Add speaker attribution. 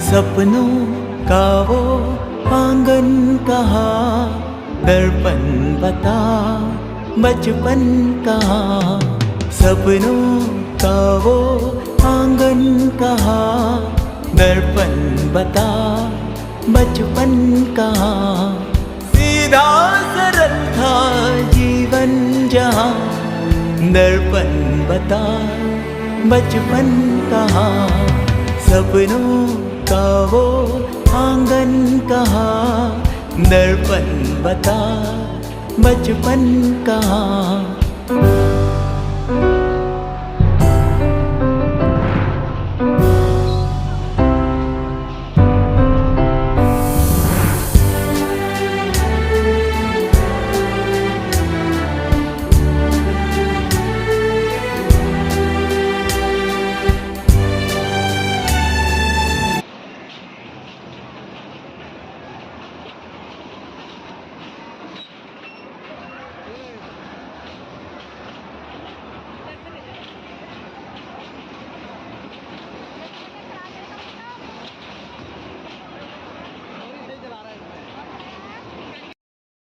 Speaker 1: सपनों का वो आंगन कहाँ, दर्पण बता बचपन कहाँ। सपनों का वो आंगन कहाँ, दर्पण बता बचपन कहाँ। सीधा सरल था जीवन जहाँ, दर्पण बता बचपन कहाँ। सपनों का वो आंगन कहाँ, दर्पण बता बचपन कहाँ।